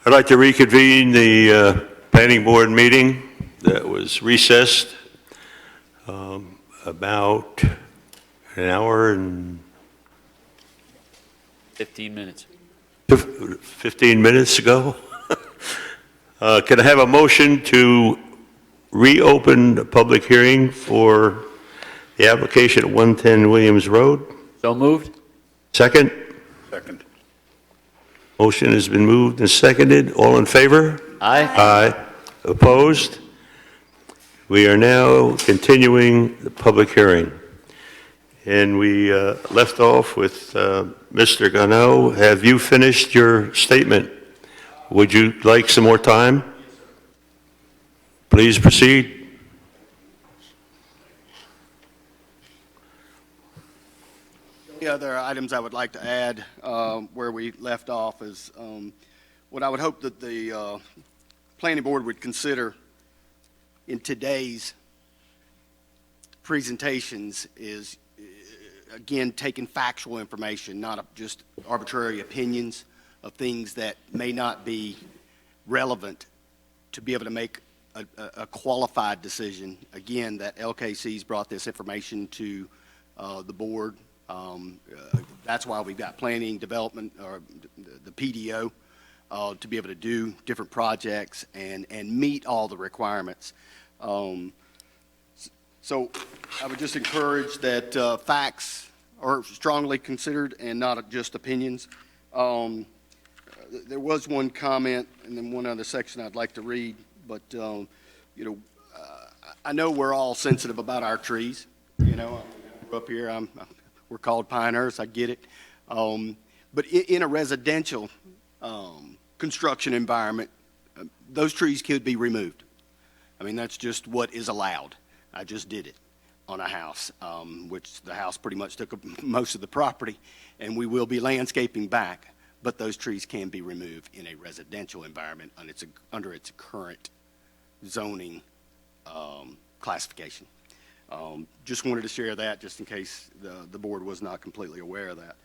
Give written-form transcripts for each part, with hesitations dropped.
I'd like to reconvene the planning board meeting that was recessed about an hour and 15 minutes. 15 minutes ago. Can I have a motion to reopen the public hearing for the application at 110 Williams Road? So moved? Second? Second. Motion has been moved and seconded. All in favor? Aye. Aye. Opposed? We are now continuing the public hearing. And we left off with Mr. Gano. Have you finished your statement? Would you like some more time? Please proceed. The other items I would like to add where we left off is what I would hope that the planning board would consider in today's presentations is, again, taking factual information, not just arbitrary opinions of things that may not be relevant to be able to make a qualified decision. Again, that LKC's brought this information to the board. That's why we've got planning, development, or the PDO, to be able to do different projects and meet all the requirements. So I would just encourage that facts are strongly considered and not just opinions. There was one comment and then one other section I'd like to read, but I know we're all sensitive about our trees. I grew up here. We're called Pinehurst. I get it. But in a residential construction environment, those trees could be removed. I mean, that's just what is allowed. I just did it on a house, which the house pretty much took up most of the property, and we will be landscaping back. But those trees can be removed in a residential environment under its current zoning classification. Just wanted to share that just in case the board was not completely aware of that.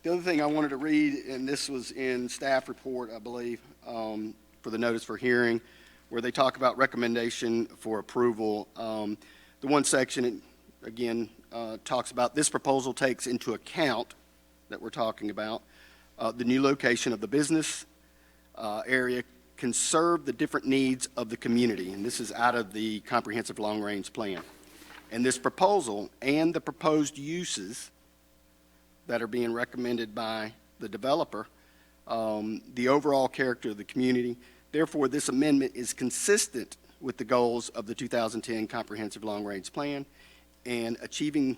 The other thing I wanted to read, and this was in staff report, I believe, for the notice for hearing, where they talk about recommendation for approval. The one section, again, talks about this proposal takes into account that we're talking about the new location of the business area can serve the different needs of the community, and this is out of the comprehensive long-range plan. And this proposal and the proposed uses that are being recommended by the developer, the overall character of the community. Therefore, this amendment is consistent with the goals of the 2010 comprehensive long-range plan and achieving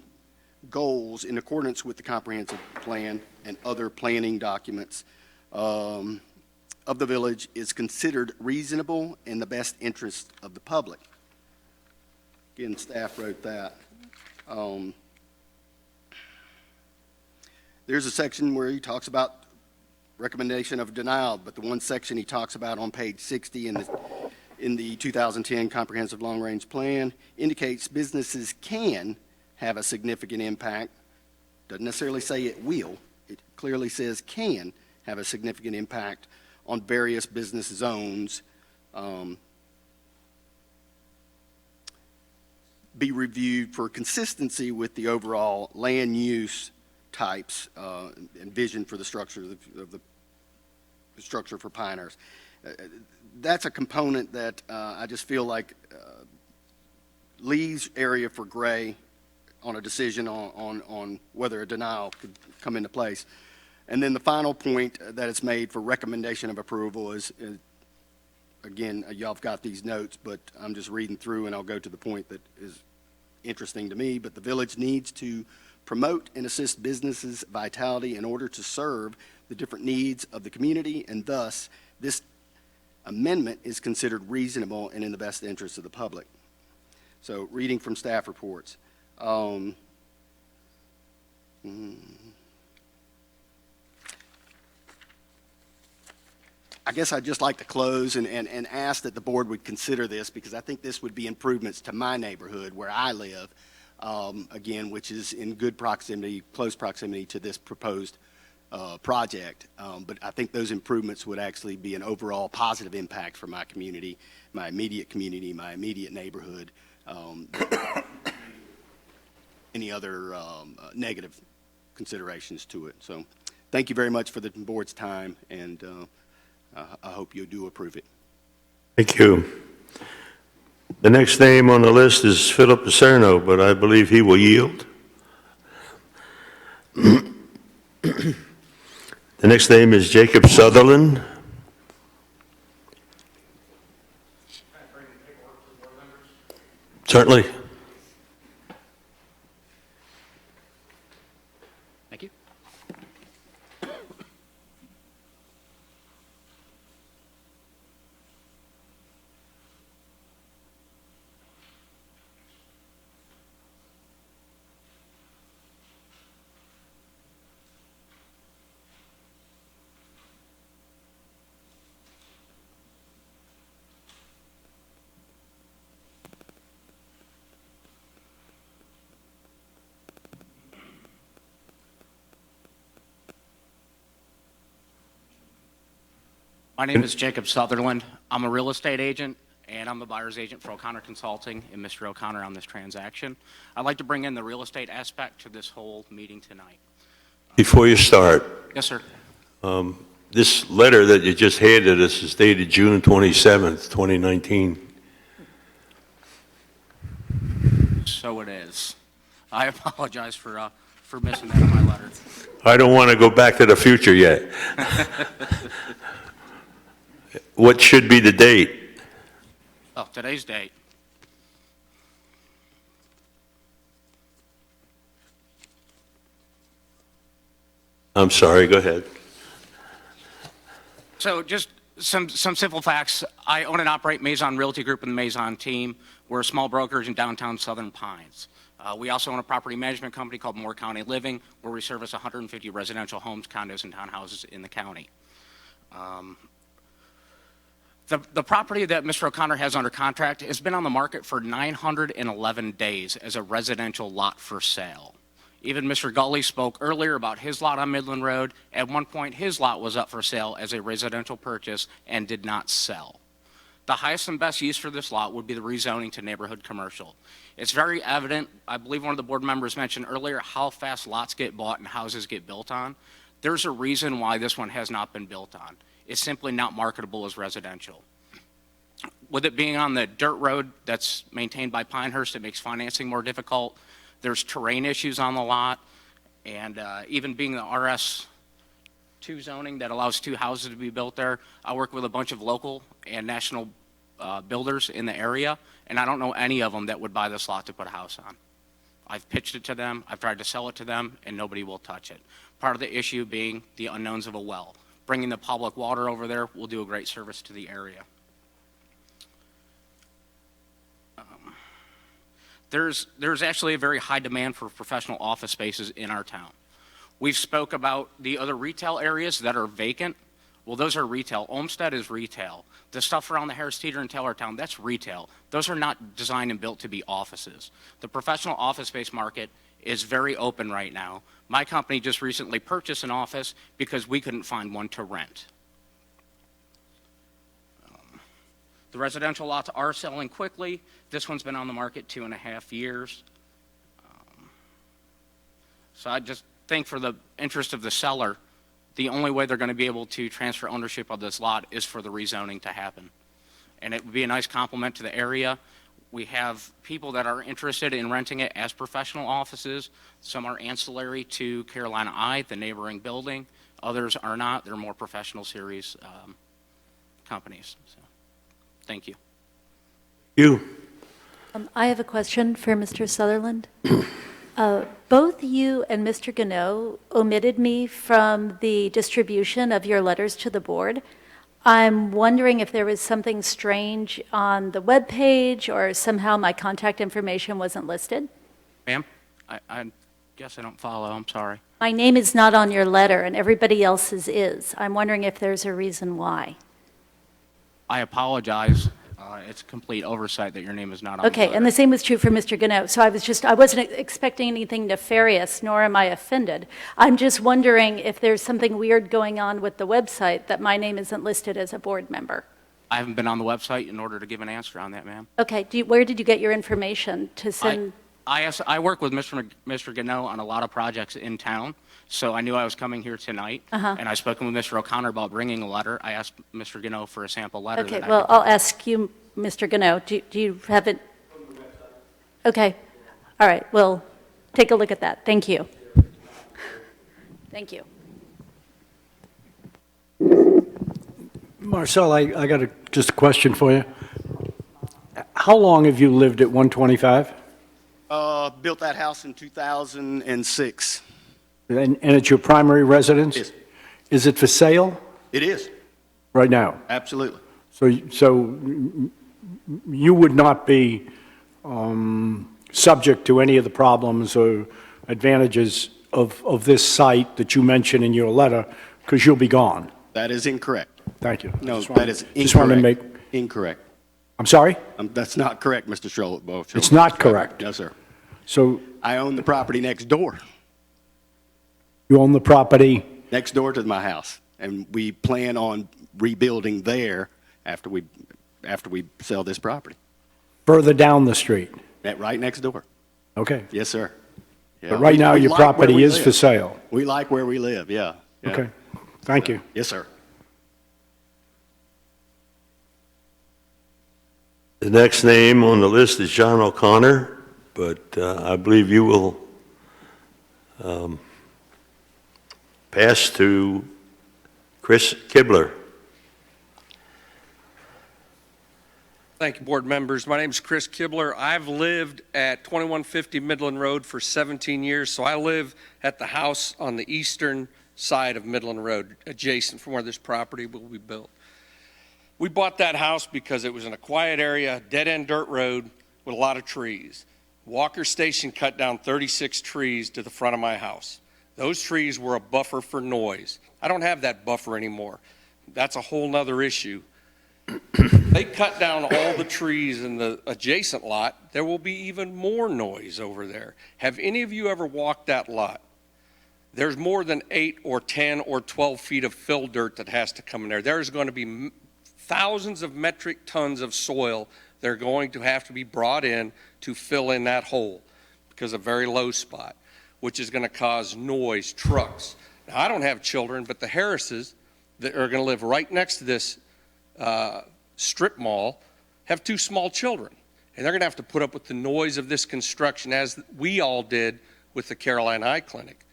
goals in accordance with the comprehensive plan and other planning documents of the village is considered reasonable in the best interest of the public. Again, staff wrote that. There's a section where he talks about recommendation of denial, but the one section he talks about on page 60 in the 2010 comprehensive long-range plan indicates businesses can have a significant impact. Doesn't necessarily say it will. It clearly says can have a significant impact on various business zones, be reviewed for consistency with the overall land use types and vision for the structure of the structure for Pinehurst. That's a component that I just feel like leaves area for gray on a decision on whether a denial could come into place. And then the final point that it's made for recommendation of approval is again, y'all have got these notes, but I'm just reading through and I'll go to the point that is interesting to me. But the village needs to promote and assist businesses' vitality in order to serve the different needs of the community, and thus this amendment is considered reasonable and in the best interest of the public. So reading from staff reports. I guess I'd just like to close and ask that the board would consider this, because I think this would be improvements to my neighborhood where I live, again, which is in good proximity, close proximity to this proposed project. But I think those improvements would actually be an overall positive impact for my community, my immediate neighborhood, any other negative considerations to it. So thank you very much for the board's time, and I hope you do approve it. Thank you. The next name on the list is Philip Paserno, but I believe he will yield. The next name is Jacob Sutherland. Certainly. Thank you. My name is Jacob Sutherland. I'm a real estate agent, and I'm the buyer's agent for O'Connor Consulting and Mr. O'Connor on this transaction. I'd like to bring in the real estate aspect to this whole meeting tonight. Before you start, Yes, sir. this letter that you just handed us is dated June 27th, 2019. So it is. I apologize for missing that in my letter. I don't want to go back to the future yet. What should be the date? Oh, today's date. I'm sorry, go ahead. So just some simple facts. I own and operate Maison Realty Group and the Maison team. We're a small brokerage in downtown Southern Pines. We also own a property management company called Moore County Living, where we service 150 residential homes, condos, and townhouses in the county. The property that Mr. O'Connor has under contract has been on the market for 911 days as a residential lot for sale. Even Mr. Gully spoke earlier about his lot on Midland Road. At one point, his lot was up for sale as a residential purchase and did not sell. The highest and best use for this lot would be the rezoning to neighborhood commercial. It's very evident, I believe one of the board members mentioned earlier, how fast lots get bought and houses get built on. There's a reason why this one has not been built on. It's simply not marketable as residential. With it being on the dirt road that's maintained by Pinehurst, it makes financing more difficult. There's terrain issues on the lot, and even being the RS2 zoning that allows 2 houses to be built there, I work with a bunch of local and national builders in the area, and I don't know any of them that would buy this lot to put a house on. I've pitched it to them, I've tried to sell it to them, and nobody will touch it. Part of the issue being the unknowns of a well. Bringing the public water over there will do a great service to the area. There's actually a very high demand for professional office spaces in our town. We've spoke about the other retail areas that are vacant. Well, those are retail. Olmsted is retail. The stuff around the Harris Teeter and Taylortown, that's retail. Those are not designed and built to be offices. The professional office space market is very open right now. My company just recently purchased an office because we couldn't find one to rent. The residential lots are selling quickly. This one's been on the market 2.5 years. So I just think for the interest of the seller, the only way they're going to be able to transfer ownership of this lot is for the rezoning to happen. And it would be a nice complement to the area. We have people that are interested in renting it as professional offices. Some are ancillary to Carolina Eye, the neighboring building. Others are not. They're more professional series companies. So, thank you. You. I have a question for Mr. Sutherland. Both you and Mr. Gano omitted me from the distribution of your letters to the board. I'm wondering if there was something strange on the webpage or somehow my contact information wasn't listed. Ma'am, I guess I don't follow. I'm sorry. My name is not on your letter and everybody else's is. I'm wondering if there's a reason why. I apologize. It's complete oversight that your name is not on the Okay, letter. and the same was true for Mr. Gannett. So I wasn't expecting anything nefarious, nor am I offended. I'm just wondering if there's something weird going on with the website that my name isn't listed as a board member. I haven't been on the website in order to give an answer on that, ma'am. Okay, where did you get your information to send? I work with Mr. Gano on a lot of projects in town, so I knew I was coming here tonight. And I spoken with Mr. O'Connor about bringing a letter. I asked Mr. Gano for a sample letter. Okay, that I well, could- I'll ask you, Mr. Gano, do you have it? Okay, all right, well, take a look at that. Thank you. Thank you. Marcel, I got just a question for you. How long have you lived at 125? Built that house in 2006. And it's your primary residence? Yes. Is it for sale It is, right now? absolutely. So you would not be subject to any of the problems or advantages of this site that you mentioned in your letter, because you'll be gone. That is incorrect. Thank you. No, Just wanted- that is Just wanted to make, incorrect. Incorrect. I'm sorry? That's not correct, Mr. Schroll. It's not correct. No, sir. So I own the property next door, you own the property, next door to my house, and we plan on rebuilding there after we sell this property. further down the street? Right next door. Okay. Yes, sir. Yeah, But right now, we your like where property we is live. for sale? We like where we live, yeah. Yeah. Okay. Thank you. Yes, sir. The next name on the list is John O'Connor, but I believe you will pass to Chris Kibler. Thank you, board members. My name is Chris Kibler. I've lived at 2150 Midland Road for 17 years, so I live at the house on the eastern side of Midland Road, adjacent from where this property will be built. We bought that house because it was in a quiet area, dead-end dirt road with a lot of trees. Walker Station cut down 36 trees to the front of my house. Those trees were a buffer for noise. I don't have that buffer anymore. That's a whole nother issue. They cut down all the trees in the adjacent lot. There will be even more noise over there. Have any of you ever walked that lot? There's more than 8 or 10 or 12 feet of fill dirt that has to come in there. There's going to be thousands of metric tons of soil that are going to have to be brought in to fill in that hole because of a very low spot, which is going to cause noise, trucks. Now, I don't have children, but the Harrises that are going to live right next to this strip mall have 2 small children, and they're going to have to put up with the noise of this construction, as we all did with the Caroline Eye Clinic.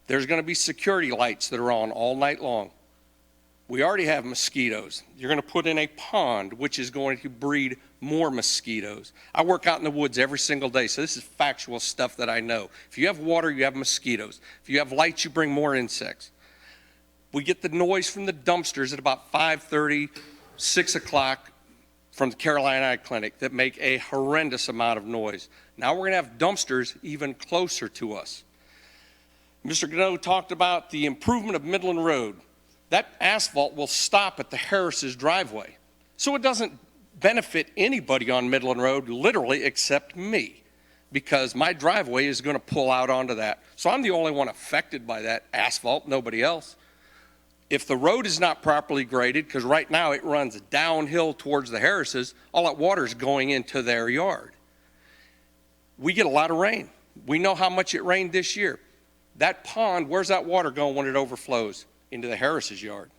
There's going to be security lights that are on all night long. We already have mosquitoes. You're going to put in a pond, which is going to breed more mosquitoes. I work out in the woods every single day, so this is factual stuff that I know. If you have water, you have mosquitoes. If you have lights, you bring more insects. We get the noise from the dumpsters at about 5:30, 6 o'clock from the Caroline Eye Clinic that make a horrendous amount of noise. Now we're going to have dumpsters even closer to us. Mr. Gano talked about the improvement of Midland Road. That asphalt will stop at the Harris's driveway. So it doesn't benefit anybody on Midland Road, literally, except me, because my driveway is going to pull out onto that. So I'm the only one affected by that asphalt, nobody else. If the road is not properly graded, because right now it runs downhill towards the Harrises, all that water is going into their yard. We get a lot of rain. We know how much it rained this year. That pond, where's that water going when it overflows? Into the Harris's yard.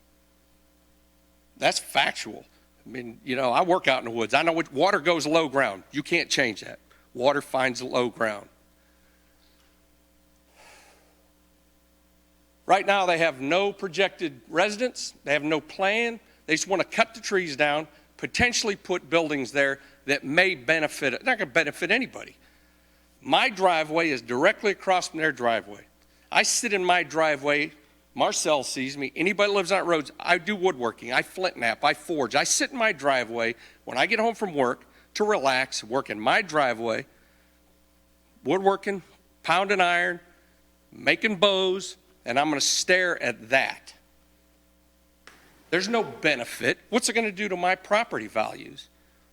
That's factual. I mean, you know, I work out in the woods. I know what water goes low ground. You can't change that. Water finds low ground. Right now, they have no projected residents. They have no plan. They just want to cut the trees down, potentially put buildings there that may benefit. They're not going to benefit anybody. My driveway is directly across from their driveway. I sit in my driveway. Marcel sees me. Anybody that lives on roads, I do woodworking. I flint knap. I forge. I sit in my driveway when I get home from work to relax, work in my driveway, woodworking, pounding iron, making bows, and I'm going to stare at that. There's no benefit. What's it going to do to my property values?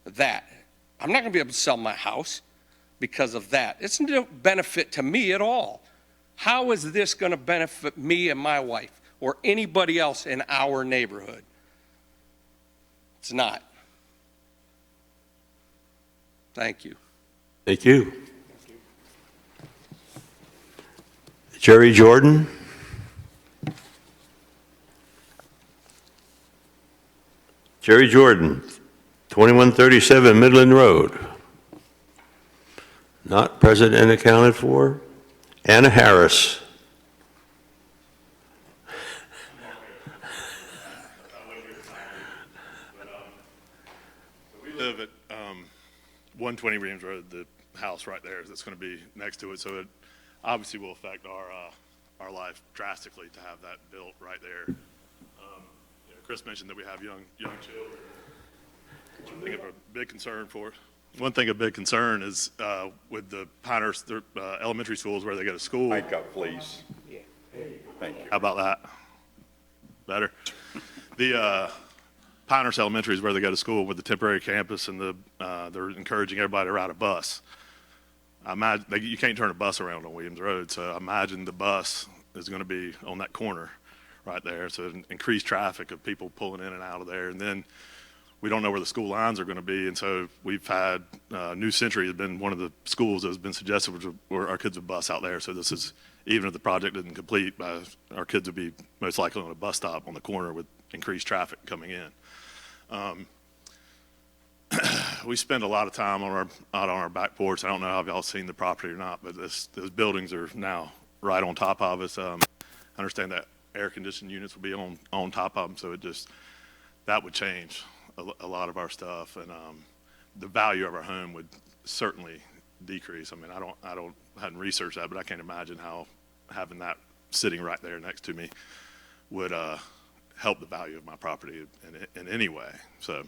that. I'm not going to be able to sell my house because of that. It's no benefit to me at all. How is this going to benefit me and my wife or anybody else in our neighborhood? It's not. Thank you. Thank you. Jerry Jordan? Jerry Jordan, 2137 Midland Road. Not present and accounted for. Anna Harris. We live at 120 Reams Road, the house right there that's going to be next to it. So it obviously will affect our life drastically to have that built right there. Chris mentioned that we have young children. One thing a big concern is with the Pinehurst elementary schools where they go to school. Mic up, please. Thank you. How about that? Better? The Pinehurst Elementary is where they go to school with the temporary campus, and they're encouraging everybody to ride a bus. I imagine you can't turn a bus around on Williams Road, so I imagine the bus is going to be on that corner right there. So increased traffic of people pulling in and out of there, and then we don't know where the school lines are going to be, and so we've had New Century has been one of the schools that has been suggested where our kids would bus out there. So this is, even if the project isn't complete, our kids would be most likely on a bus stop on the corner with increased traffic coming in. We spend a lot of time out on our back porch. I don't know if y'all seen the property or not, but those buildings are now right on top of us. I understand that air conditioned units will be on top of them, so that would change a lot of our stuff, and the value of our home would certainly decrease. I mean, I hadn't researched that, but I can't imagine how having that sitting right there next to me would help the value of my property in any way. So,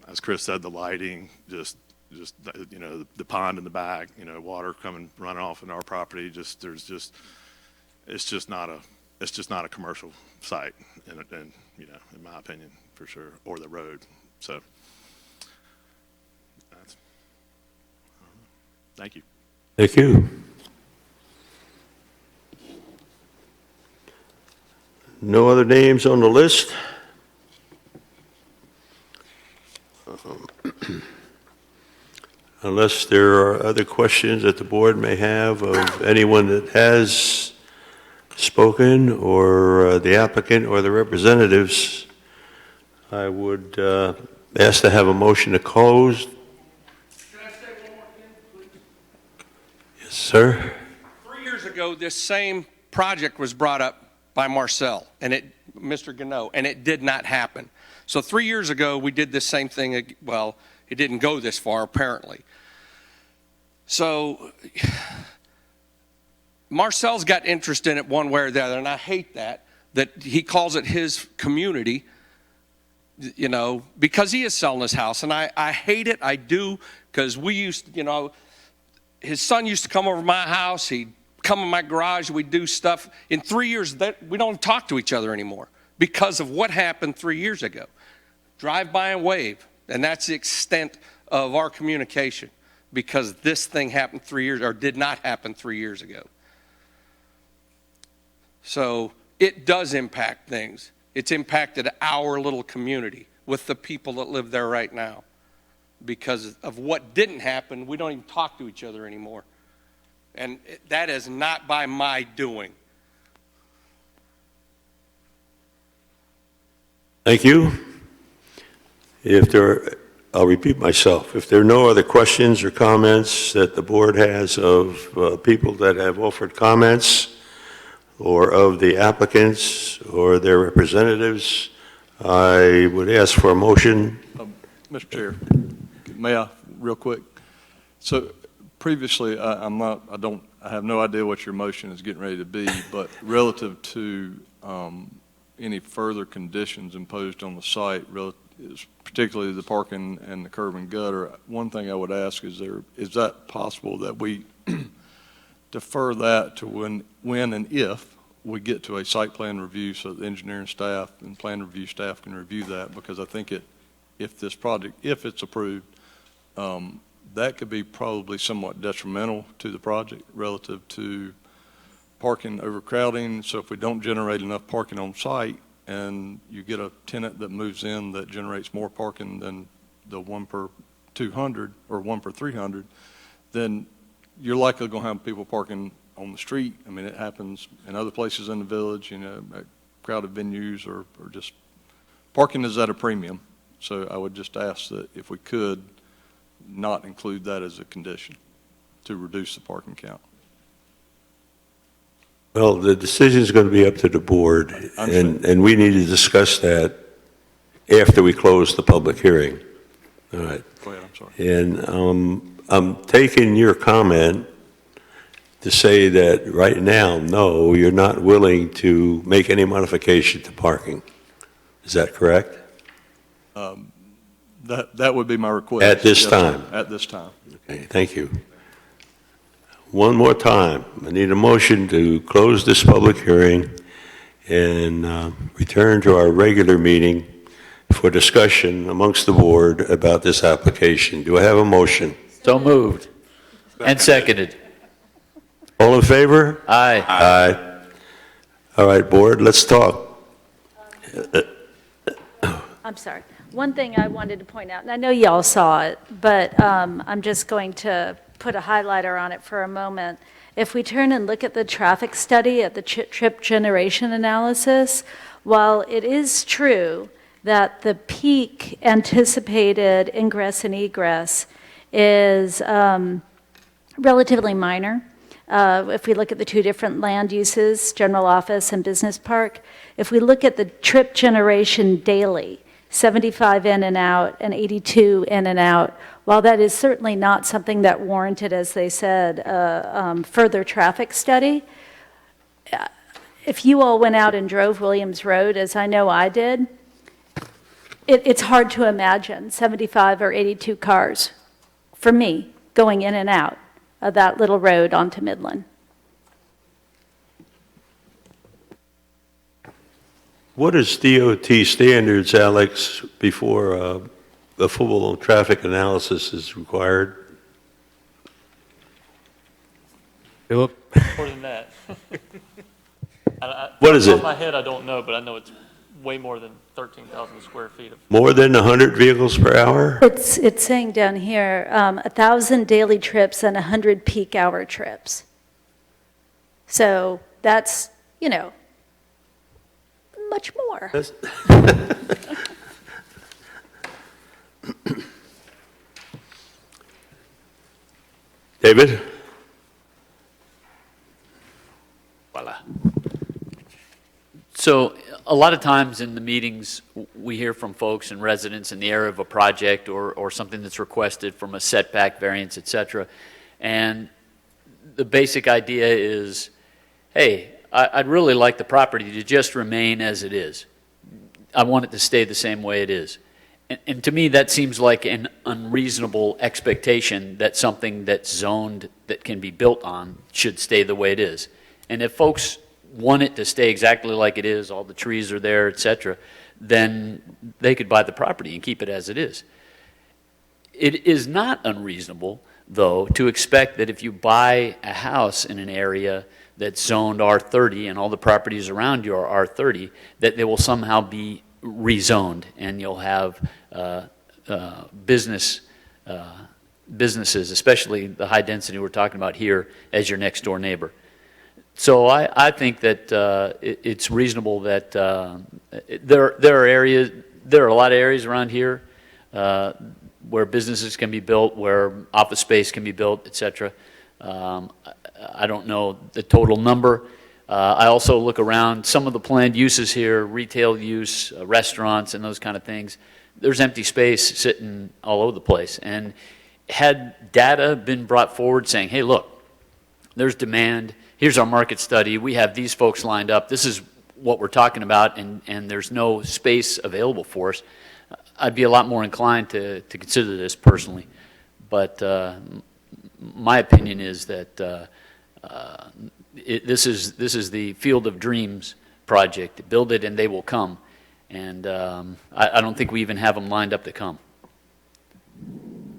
as Chris said, the lighting, just the pond in the back, water running off in our property. It's just not a commercial site, and in my opinion, for sure, or the road. So, thank you. Thank you. No other names on the list? Unless there are other questions that the board may have of anyone that has spoken, or the applicant or the representatives, I would ask to have a motion to close. Can I say one more thing, please? Yes, sir. 3 years ago, this same project was brought up by Marcel and Mr. Gano, and it did not happen. So 3 years ago, we did this same thing. Well, it didn't go this far, apparently. So Marcel's got interest in it one way or the other, and I hate that he calls it his community, because he is selling his house. And I hate it, I do, because we used to, his son used to come over to my house, he'd come in my garage, we'd do stuff. In 3 years, we don't talk to each other anymore because of what happened 3 years ago. Drive by and wave, and that's the extent of our communication, because this thing happened did not happen 3 years ago. So it does impact things. It's impacted our little community with the people that live there right now. Because of what didn't happen, we don't even talk to each other anymore. And that is not by my doing. Thank you. I'll repeat myself. If there are no other questions or comments that the board has of people that have offered comments, or of the applicants or their representatives, I would ask for a motion. Mr. Chair, may I, real quick? So previously, I have no idea what your motion is getting ready to be, but relative to any further conditions imposed on the site, particularly the parking and the curb and gutter, one thing I would ask is that possible that we defer that to when and if we get to a site plan review, so the engineering staff and plan review staff can review that, because I think if this project, if it's approved, that could be probably somewhat detrimental to the project relative to parking overcrowding. So if we don't generate enough parking on site and you get a tenant that moves in that generates more parking than the 1 per 200 or 1 per 300, then you're likely going to have people parking on the street. I mean, it happens in other places in the village, at crowded venues or just parking is at a premium. So I would just ask that if we could not include that as a condition to reduce the parking count. Well, the decision is going to be up to the board, and we need to discuss that after we close the public hearing. All right. Go ahead, I'm sorry. And I'm taking your comment to say that right now, no, you're not willing to make any modification to parking. Is that correct? That would be my request. At this Yes, time? sir. At this time. Okay, thank you. One more time, I need a motion to close this public hearing and return to our regular meeting for discussion amongst the board about this application. Do I have a motion? So moved. And seconded. All in favor? Aye. Aye. All right, board, let's talk. I'm sorry. One thing I wanted to point out, and I know y'all saw it, but I'm just going to put a highlighter on it for a moment. If we turn and look at the traffic study at the trip generation analysis, while it is true that the peak anticipated ingress and egress is relatively minor, if we look at the two different land uses, general office and business park, if we look at the trip generation daily, 75 in and out and 82 in and out, while that is certainly not something that warranted, as they said, further traffic study, if you all went out and drove Williams Road, as I know I did, it's hard to imagine 75 or 82 cars, for me, going in and out of that little road onto Midland. What is DOT standards, Alex, before the full traffic analysis is required? Philip? More than that. What is Off the it? top of my head, I don't know, but I know it's way more than 13,000 square feet of. More than 100 vehicles per hour? It's saying down here, 1,000 daily trips and 100 peak hour trips. So that's, much more. David? Voila. So a lot of times in the meetings, we hear from folks and residents in the area of a project or something that's requested from a setback variance, et cetera. And the basic idea is, hey, I'd really like the property to just remain as it is. I want it to stay the same way it is. And to me, that seems like an unreasonable expectation that something that's zoned that can be built on should stay the way it is. And if folks want it to stay exactly like it is, all the trees are there, et cetera, then they could buy the property and keep it as it is. It is not unreasonable, though, to expect that if you buy a house in an area that's zoned R30 and all the properties around you are R30, that they will somehow be rezoned and you'll have businesses, especially the high density we're talking about here, as your next door neighbor. So I think that it's reasonable that there are a lot of areas around here where businesses can be built, where office space can be built, et cetera. I don't know the total number. I also look around some of the planned uses here, retail use, restaurants, and those kind of things. There's empty space sitting all over the place. And had data been brought forward saying, hey, look, there's demand, here's our market study, we have these folks lined up, this is what we're talking about, and there's no space available for us, I'd be a lot more inclined to consider this personally. But my opinion is that this is the Field of Dreams project. Build it and they will come. And I don't think we even have them lined up to come.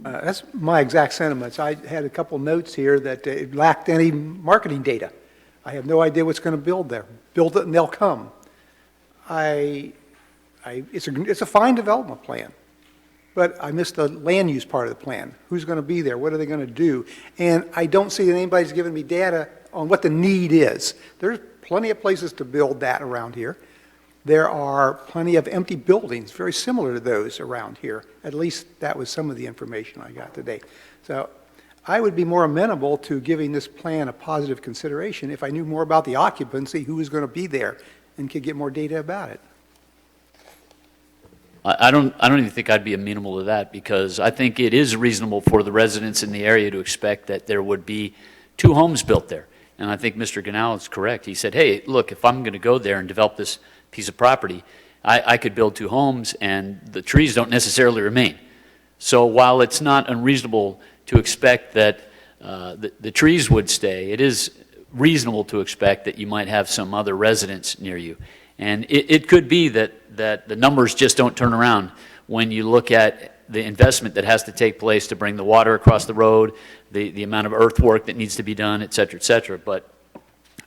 That's my exact sentiments. I had a couple notes here that it lacked any marketing data. I have no idea what's going to build there. Build it and they'll come. It's a fine development plan, but I missed the land use part of the plan. Who's going to be there? What are they going to do? And I don't see that anybody's giving me data on what the need is. There's plenty of places to build that around here. There are plenty of empty buildings, very similar to those around here. At least that was some of the information I got today. So I would be more amenable to giving this plan a positive consideration if I knew more about the occupancy, who was going to be there, and could get more data about it. I don't even think I'd be amenable to that, because I think it is reasonable for the residents in the area to expect that there would be 2 homes built there. And I think Mr. Ganal is correct. He said, hey, look, if I'm going to go there and develop this piece of property, I could build 2 homes and the trees don't necessarily remain. So while it's not unreasonable to expect that the trees would stay, it is reasonable to expect that you might have some other residents near you. And it could be that the numbers just don't turn around when you look at the investment that has to take place to bring the water across the road, the amount of earthwork that needs to be done, et cetera, et cetera. But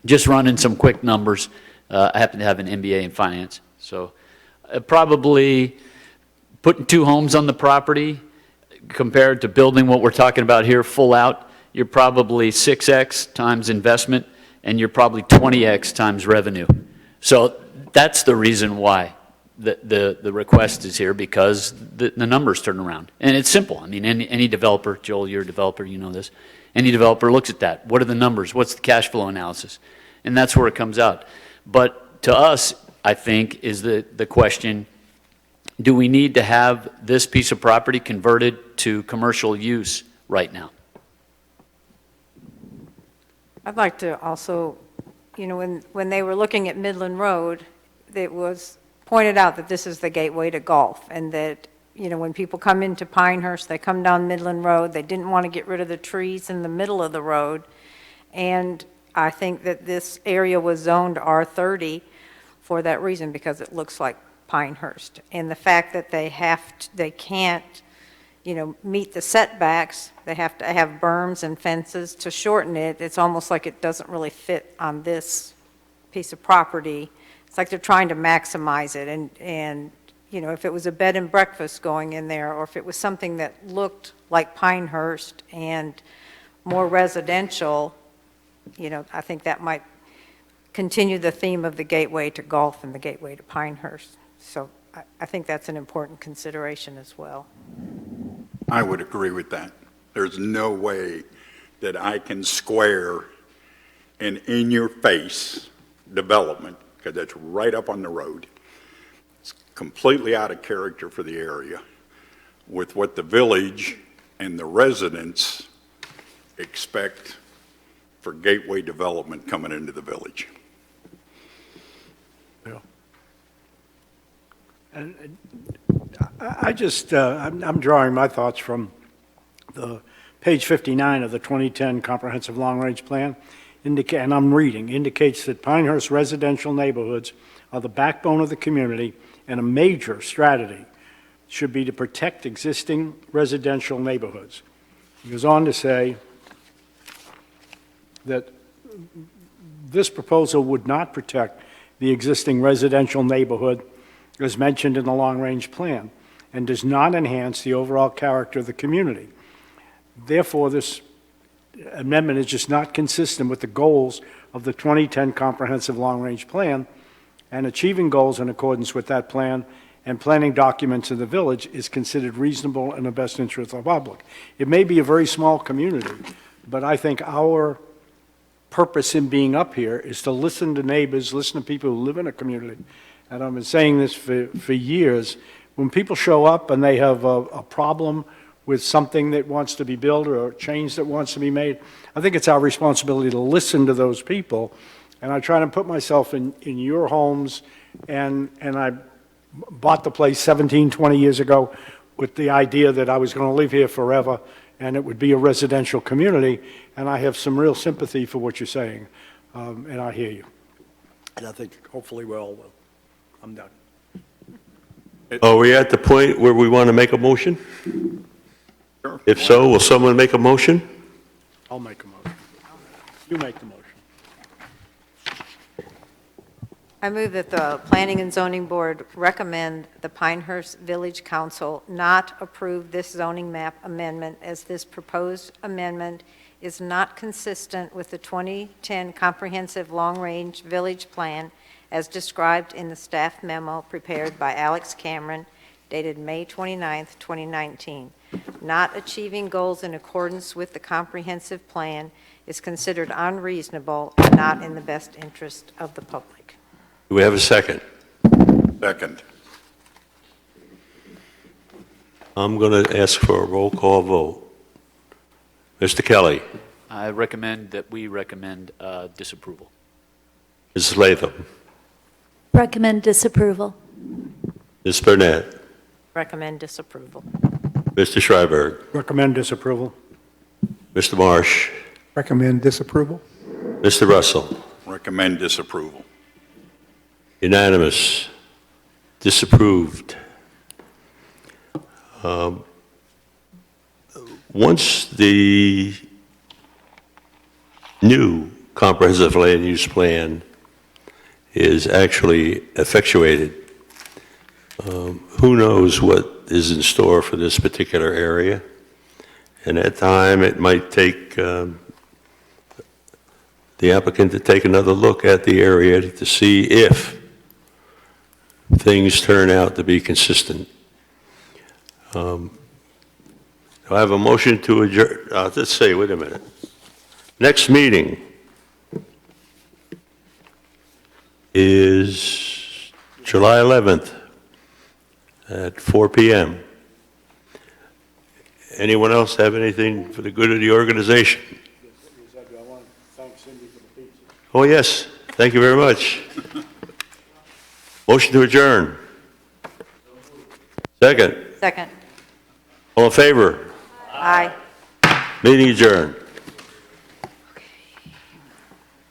just running some quick numbers, I happen to have an MBA in finance. So probably putting 2 homes on the property compared to building what we're talking about here full out, you're probably 6x times investment, and you're probably 20x times revenue. So that's the reason why the request is here, because the numbers turn around. And it's simple. I mean, any developer, Joel, you're a developer, you know this. Any developer looks at that. What are the numbers? What's the cash flow analysis? And that's where it comes out. But to us, I think, is the question, do we need to have this piece of property converted to commercial use right now? I'd like to also, you know, when they were looking at Midland Road, it was pointed out that this is the gateway to golf, and that, you know, when people come into Pinehurst, they come down Midland Road, they didn't want to get rid of the trees in the middle of the road. And I think that this area was zoned R30 for that reason, because it looks like Pinehurst. And the fact that they can't, you know, meet the setbacks, they have to have berms and fences to shorten it. It's almost like it doesn't really fit on this piece of property. It's like they're trying to maximize it. And you know, if it was a bed and breakfast going in there, or if it was something that looked like Pinehurst and more residential, you know, I think that might continue the theme of the gateway to golf and the gateway to Pinehurst. So I think that's an important consideration as well. I would agree with that. There's no way that I can square an in-your-face development, because that's right up on the road. It's completely out of character for the area, with what the village and the residents expect for gateway development coming into the village. Yeah. And I'm drawing my thoughts from the page 59 of the 2010 Comprehensive Long-Range Plan, and I'm reading, indicates that Pinehurst residential neighborhoods are the backbone of the community, and a major strategy should be to protect existing residential neighborhoods. He goes on to say that this proposal would not protect the existing residential neighborhood as mentioned in the long-range plan, and does not enhance the overall character of the community. Therefore, this amendment is just not consistent with the goals of the 2010 Comprehensive Long-Range Plan, and achieving goals in accordance with that plan and planning documents in the village is considered reasonable in the best interest of the public. It may be a very small community, but I think our purpose in being up here is to listen to neighbors, listen to people who live in a community. And I've been saying this for years. When people show up and they have a problem with something that wants to be built or a change that wants to be made, I think it's our responsibility to listen to those people. And I try to put myself in your homes, and I bought the place 17, 20 years ago with the idea that I was going to live here forever and it would be a residential community, and I have some real sympathy for what you're saying, and I hear you. And I think hopefully we all will. I'm done. Are we at the point where we want to make a motion? Sure. If so, will someone make a motion? I'll make a motion. You make the motion. I move that the Planning and Zoning Board recommend the Pinehurst Village Council not approve this zoning map amendment, as this proposed amendment is not consistent with the 2010 Comprehensive Long-Range Village Plan as described in the staff memo prepared by Alex Cameron, dated May 29, 2019. Not achieving goals in accordance with the comprehensive plan is considered unreasonable and not in the best interest of the public. Do we have a second? Second. I'm going to ask for a roll call vote. Mr. Kelly, I recommend that we recommend disapproval. Mrs. Latham, Recommend disapproval. Ms. Burnett, Recommend disapproval. Mr. Schreiberg, Recommend disapproval. Mr. Marsh, Recommend disapproval? Mr. Russell. Recommend disapproval. Unanimous. Disapproved. Once the new comprehensive land use plan is actually effectuated, who knows what is in store for this particular area? And at time, it might take the applicant to take another look at the area to see if things turn out to be consistent. I have a motion to adjourn. Let's say, wait a minute. Next meeting is July 11th at 4 p.m. Anyone else have anything for the good of the organization? Oh, yes. Thank you very much. Motion to adjourn. Second. Second. All in favor? Aye. Meeting adjourned.